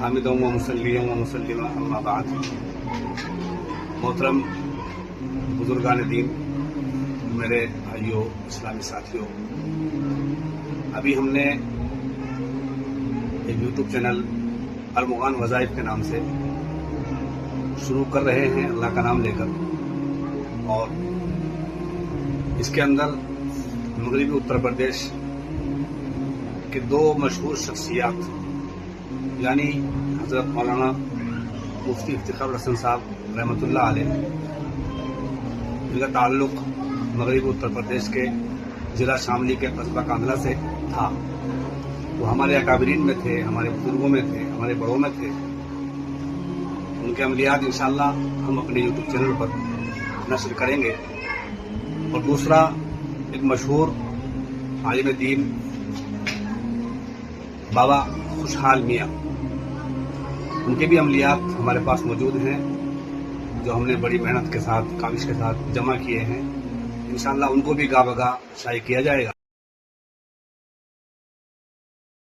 حامدوں و مسلیوں و مسلمہ اما بعد. محترم بزرگان دین، میرے بھائیوں، اسلامی ساتھیوں، ابھی ہم نے ایک یوٹیوب چینل ارمغان وظائف کے نام سے شروع کر رہے ہیں، اللہ کا نام لے کر. اور اس کے اندر مغربی اتر پردیش کے دو مشہور شخصیات یعنی حضرت مولانا مفتی افتخار الحسن صاحب رحمۃ اللہ علیہ، جن کا تعلق مغربی اتر پردیش کے ضلع شاملی کے قصبہ کاندھلا سے تھا. وہ ہمارے اکابرین میں تھے، ہمارے بزرگوں میں تھے، ہمارے بڑوں میں تھے. ان کے عملیات انشاءاللہ ہم اپنے یوٹیوب چینل پر نشر کریں گے. اور دوسرا ایک مشہور عالم دین بابا خوشحال میاں، ان کے بھی عملیات ہمارے پاس موجود ہیں، جو ہم نے بڑی محنت کے ساتھ، کاوش کے ساتھ جمع کیے ہیں. انشاءاللہ ان کو بھی گاہ بگاہ شائع کیا جائے گا.